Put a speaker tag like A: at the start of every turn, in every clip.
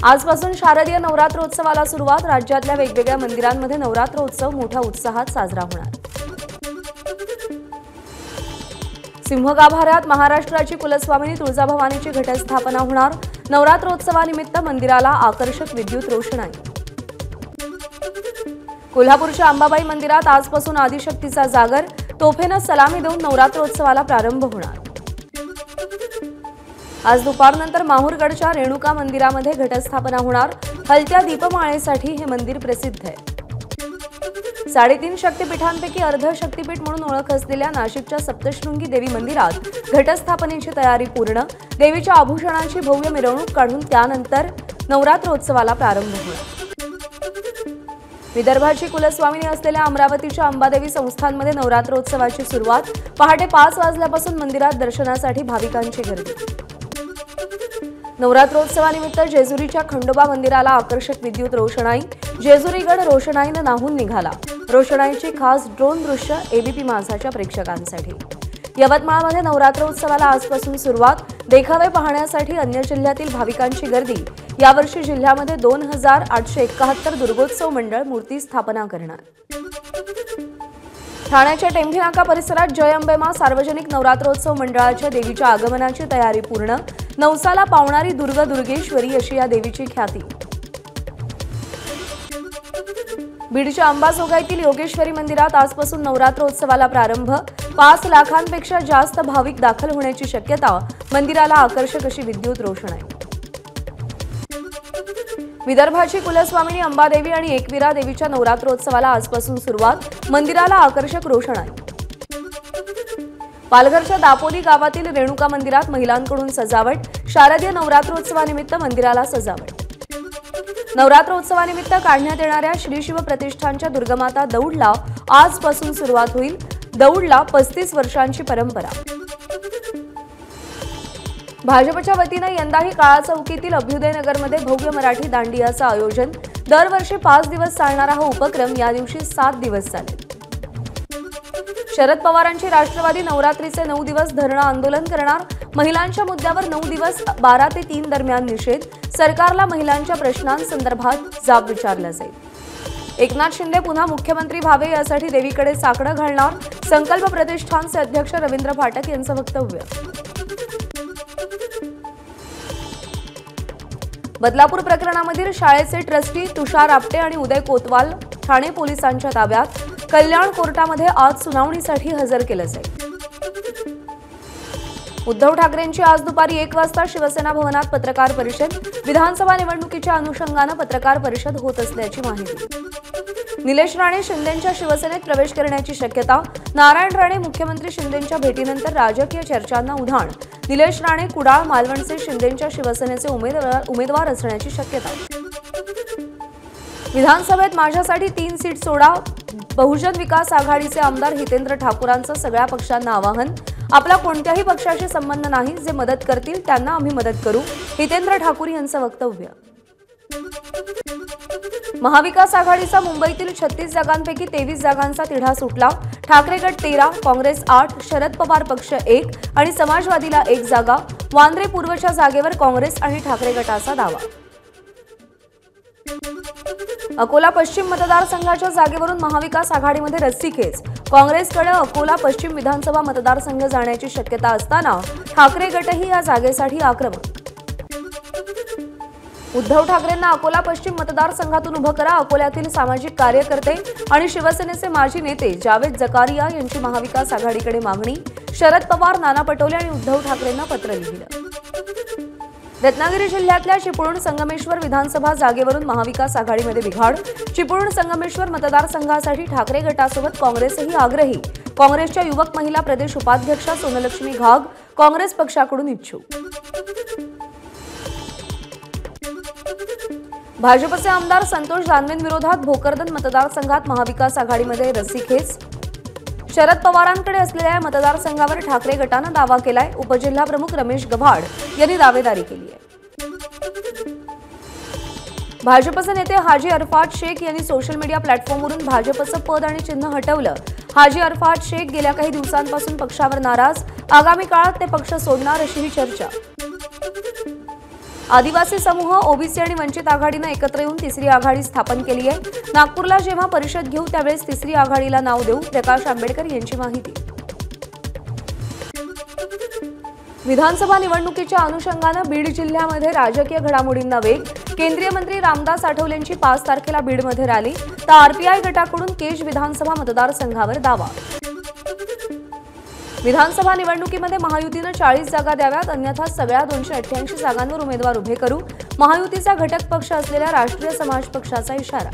A: आजपासून शारदीय नवरात्रोत्सवाला सुरुवात। राज्यातल्या वेगवेगळ्या मंदिरांमध्ये नवरात्रोत्सव मोठ्या उत्साहात साजरा होणार। सिंहगाभाऱ्यात महाराष्ट्राची कुलस्वामिनी तुळजाभवानीची घटस्थापना होणार। नवरात्रोत्सवानिमित्त मंदिराला आकर्षक विद्युत रोषणाई। कोल्हापूरच्या अंबाबाई मंदिरात आजपासून आदिशक्तीचा जागर। तोफेनं सलामी देऊन नवरात्रोत्सवाला प्रारंभ होणार। आज दुपारनंतर माहूरगडच्या रेणुका मंदिरामध्ये घटस्थापना होणार। हलत्या दीपमाळेसाठी हे मंदिर प्रसिद्ध आहे। 3.5 शक्तिपीठांपैकी अर्ध शक्तिपीठ म्हणून ओळख असलेल्या नाशिकच्या सप्तशृंगी देवी मंदिरात घटस्थापनेची तयारी पूर्ण। देवीच्या आभूषणांची भव्य मिरवणूक काढून त्यानंतर नवरात्रोत्सवाला प्रारंभ होणार। विदर्भाची कुलस्वामिनी असलेल्या अमरावतीच्या अंबादेवी संस्थानमध्ये नवरात्रोत्सवाची सुरुवात। पहाटे 5 वाजल्यापासून मंदिरात दर्शनासाठी भाविकांची गर्दी। नवरात्रोत्सवानिमित्त जेजुरीच्या खंडोबा मंदिराला आकर्षक विद्युत रोषणाई। जेजुरीगड रोषणाईनं नाहून निघाला। रोषणाईची खास ड्रोन दृश्य एबीपी माझाच्या प्रेक्षकांसाठी। यवतमाळमध्ये नवरात्रोत्सवाला आजपासून सुरुवात। देखावे पाहण्यासाठी अन्य जिल्ह्यातील भाविकांची गर्दी। यावर्षी जिल्ह्यामध्ये 2871 दुर्गोत्सव मंडळ मूर्ती स्थापना करणार। ठाण्याच्या टेंभी नाका परिसरात जय अंबे मां सार्वजनिक नवरात्रोत्सव मंडळाच्या देवीच्या आगमनाची तयारी पूर्ण। नवसाला पावणारी दुर्गा दुर्गेश्वरी अशी या देवीची ख्याती। बीडच्या अंबाजोगाईतील योगेश्वरी मंदिरात आजपासून नवरात्रोत्सवाला प्रारंभ। 5 लाखांपेक्षा जास्त भाविक दाखल होण्याची शक्यता। मंदिराला आकर्षक अशी विद्युत रोषणाई। विदर्भाची कुलस्वामिनी अंबादेवी आणि एकविरा देवीच्या नवरात्रोत्सवाला आजपासून सुरुवात। मंदिराला आकर्षक रोषणाई। पालघरच्या दापोली गावातील रेणुका मंदिरात महिलांकडून सजावट। शारदीय नवरात्रोत्सवानिमित्त मंदिराला सजावट। नवरात्रोत्सवानिमित्त काढण्यात येणाऱ्या श्री शिव प्रतिष्ठानच्या दुर्गामाता दौडला आजपासून सुरुवात होईल। दौडला 35 वर्षांची परंपरा। भाजपच्या वतीनं यंदाही काळा चौकीतील अभ्युदयनगरमध्ये भव्य मराठी दांडियाचं आयोजन। दरवर्षी 5 दिवस चालणारा हा उपक्रम या दिवशी 7 दिवस चालेल। शरद पवारांची राष्ट्रवादी नवरात्रीचे 9 दिवस धरणं आंदोलन करणार। महिलांच्या मुद्द्यावर 9 दिवस 12 ते 3 दरम्यान निषेध। सरकारला महिलांच्या प्रश्नांसंदर्भात जाब विचारला जाईल। एकनाथ शिंदे पुन्हा मुख्यमंत्री व्हावे यासाठी देवीकडे साकडं घालणार। संकल्प प्रतिष्ठानचे अध्यक्ष रवींद्र फाटक यांचं वक्तव्य। बदलापूर प्रकरणामधील शाळेचे ट्रस्टी तुषार आपटे आणि उदय कोतवाल ठाणे पोलिसांच्या ताब्यात। कल्याण कोर्टामध्ये आज सुनावणीसाठी हजर केलं जाईल। उद्धव ठाकरेंची आज दुपारी 1 वाजता शिवसेना भवनात पत्रकार परिषद। विधानसभा निवडणुकीच्या अनुषंगानं पत्रकार परिषद होत असल्याची माहिती। निलेश राणे शिंदेंच्या शिवसेनेत प्रवेश करण्याची शक्यता। नारायण राणे मुख्यमंत्री शिंदेंच्या भेटीनंतर राजकीय चर्चांना उधाण। निलेश राणे कुडाळ मालवणचे शिंदेंच्या शिवसेनेचे उमेदवार असण्याची शक्यता। विधानसभेत माझ्यासाठी 3 सीट सोडा। बहुजन विकास आघाडीचे आमदार हितेंद्र ठाकूरांचं सगळ्या पक्षांना आवाहन। आपला कोणत्याही पक्षाशी संबंध नाही, जे मदत करतील त्यांना आम्ही मदत करू, हितेंद्र ठाकूर यांचं वक्तव्य। महाविकास आघाडीचा मुंबईतील 36 जागांपैकी 23 जागांचा तिढा सुटला। ठाकरे गट 13, काँग्रेस 8, शरद पवार पक्ष 1 आणि समाजवादीला 1 जागा। वांद्रे पूर्वच्या जागेवर काँग्रेस आणि ठाकरे गटाचा दावा। अकोला पश्चिम मतदारसंघाच्या जागेवरून महाविकास आघाडीमध्ये रस्सीखेच। काँग्रेसकडे अकोला पश्चिम विधानसभा मतदारसंघ जाण्याची शक्यता असताना ठाकरे गटही या जागेसाठी आक्रमक। उद्धव ठाकरेंना अकोला पश्चिम मतदारसंघातून उभं करा। अकोल्यातील सामाजिक कार्यकर्ते आणि शिवसेनेचे माजी नेते जावेद जकारिया यांची महाविकास आघाडीकडे मागणी। शरद पवार, नाना पटोले आणि उद्धव ठाकरेंना पत्र लिहिलं। रत्नागिरी जिल्ह्यातल्या चिपळूण संगमेश्वर विधानसभा जागेवरून महाविकास आघाडीमध्ये बिघाड। चिपळूण संगमेश्वर मतदारसंघासाठी ठाकरे गटासोबत काँग्रेसही आग्रही। काँग्रेसच्या युवक महिला प्रदेश उपाध्यक्षा सोनलक्ष्मी घाग काँग्रेस पक्षाकडून इच्छुक। भाजपचे आमदार संतोष दानवेंविरोधात भोकरदन मतदारसंघात महाविकास आघाडीमध्ये रस्सीखेच। शरद पवारांकडे असलेल्या या मतदारसंघावर ठाकरे गटानं दावा केलाय। उपजिल्हाप्रमुख रमेश गव्हाड यांनी दावेदारी केली आहे। भाजपचे नेते हाजी अरफात शेख यांनी सोशल मीडिया प्लॅटफॉर्मवरून भाजपचं पद आणि चिन्ह हटवलं। हाजी अरफात शेख गेल्या काही दिवसांपासून पक्षावर नाराज। आगामी काळात ते पक्ष सोडणार अशीही चर्चा। आदिवासी समूह, ओबीसी आणि वंचित आघाडीनं एकत्र येऊन तिसरी आघाडी स्थापन केली आहे. नागपूरला जेव्हा परिषद घेऊ त्यावेळेस तिसरी आघाडीला नाव देऊ, प्रकाश आंबेडकर यांची माहिती. विधानसभा निवडणुकीच्या अनुषंगानं बीड जिल्ह्यामध्ये राजकीय घडामोडींना वेग. केंद्रीय मंत्री रामदास आठवलेंची 5 तारखेला बीडमध्ये रॅली, तर आरपीआय गटाकडून केज विधानसभा मतदारसंघावर दावा. विधानसभा निवडणुकीमध्ये महायुतीनं 40 जागा द्याव्यात, अन्यथा सगळ्या 288 जागांवर उमेदवार उभे करू, महायुतीचा घटक पक्ष असलेल्या राष्ट्रीय समाज पक्षाचा इशारा.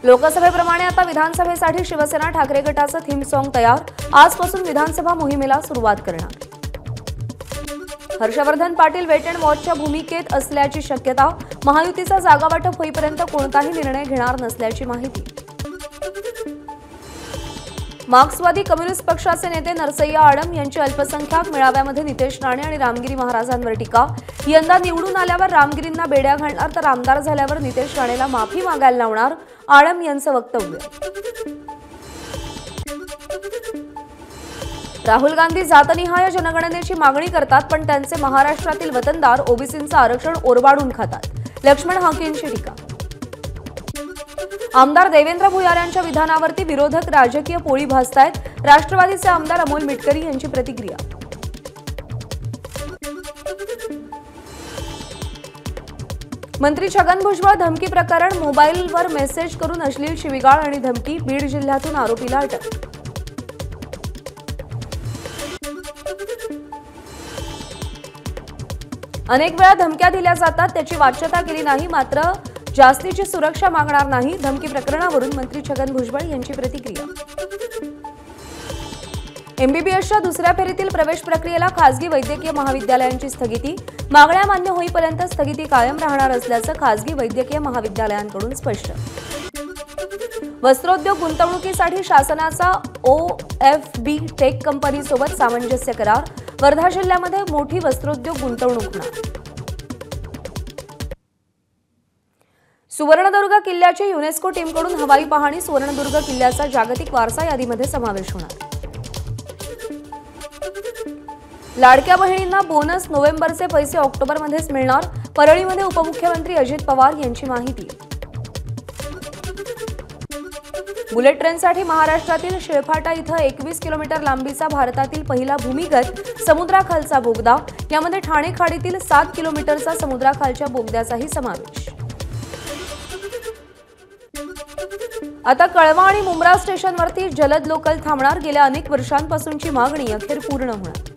A: लोकसभेप्रमाणे आता विधानसभेसाठी शिवसेना ठाकरे गटाचं थीम सॉन्ग तयार. आजपासून विधानसभा मोहिमेला सुरुवात करणार. हर्षवर्धन पाटील वेट अँड वॉचच्या भूमिकेत असल्याची शक्यता. महायुतीचा जागावाटप होईपर्यंत कोणताही निर्णय घेणार नसल्याची माहिती. मार्क्सवादी कम्युनिस्ट पक्षाचे नेते नरसय्या आडम यांची अल्पसंख्याक मेळाव्यामध्ये नितेश राणे आणि रामगिरी महाराजांवर टीका. यंदा निवडून आल्यावर रामगिरींना बेड्या घालणार, तर आमदार झाल्यावर नितेश राणेला माफी मागायला लावणार, आडम यांचं वक्तव्य. राहुल गांधी जातनिहाय जनगणनेची मागणी करतात, पण त्यांचे महाराष्ट्रातील वतनदार ओबीसींचं आरक्षण ओरबाडून खातात, लक्ष्मण हाकेंची टीका. आमदार देवेंद्र भुयार यांच्या विधानावरती विरोधक राजकीय पोळी भासतायत, राष्ट्रवादीचे आमदार अमोल मिटकरी यांची प्रतिक्रिया. मंत्री छगन भुजबळ धमकी प्रकरण. मोबाईलवर मेसेज करून अश्लील शिवीगाळ आणि धमकी. बीड जिल्ह्यातून आरोपीला अटक. अनेक वेळा धमक्या दिल्या जातात, त्याची वाच्यता केली नाही, मात्र जास्तीची सुरक्षा मागणार नाही. धमकी प्रकरणावरून मंत्री छगन भुजबळ यांची प्रतिक्रिया. एमबीबीएसच्या दुसऱ्या फेरीतील प्रवेश प्रक्रियेला खासगी वैद्यकीय महाविद्यालयांची स्थगिती. मागण्या मान्य होईपर्यंत स्थगिती कायम राहणार असल्याचं खासगी वैद्यकीय महाविद्यालयांकडून स्पष्ट. वस्त्रोद्योग गुंतवणुकीसाठी शासनाचा OFB टेक कंपनीसोबत सामंजस्य करार. वर्धा जिल्ह्यामध्ये मोठी वस्त्रोद्योग गुंतवणूक होणार. सुवर्णदुर्ग किल्ल्याची युनेस्को टीमकडून हवाई पाहणी. सुवर्णदुर्ग किल्ल्याचा जागतिक वारसा यादीमध्ये समावेश होणार. लाडक्या बहिणींना बोनस. नोव्हेंबरचे पैसे ऑक्टोबरमध्येच मिळणार. परळीमध्ये उपमुख्यमंत्री अजित पवार यांची माहिती. बुलेट ट्रेनसाठी महाराष्ट्रातील शिळफाटा इथं 21 किलोमीटर लांबीचा भारतातील पहिला भूमिगत समुद्राखालचा बोगदा. यामध्ये ठाणे खाडीतील 7 किलोमीटरचा समुद्राखालच्या बोगद्याचाही समावेश. आता कळवा आणि मुंब्रा स्टेशनवरती जलद लोकल थांबणार. गेल्या अनेक वर्षांपासूनची मागणी अखेर पूर्ण होणार.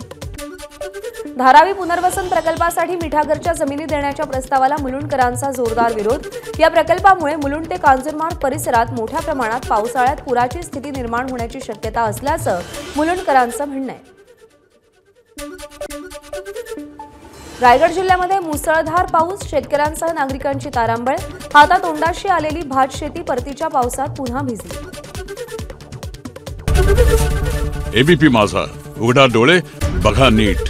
A: धारावी पुनर्वसन प्रकल्पासाठी मिठागरच्या जमिनी देण्याच्या प्रस्तावाला मुलुंडकरांचा जोरदार विरोध. या प्रकल्पामुळे मुलुंड ते कांजूरमार्ग परिसरात मोठ्या प्रमाणात पावसाळ्यात पुराची स्थिती निर्माण होण्याची शक्यता असल्याचं मुलुंडकरांचं म्हणणं आहे. रायगड जिल्ह्यामध्ये मुसळधार पाऊस. शेतकऱ्यांसह नागरिकांची तारांबळ. हातातोंडाशी आलेली भात शेती परतीच्या पावसात पुन्हा भिजली.
B: एबीपी माझा, उघडा डोळे बघा नीट.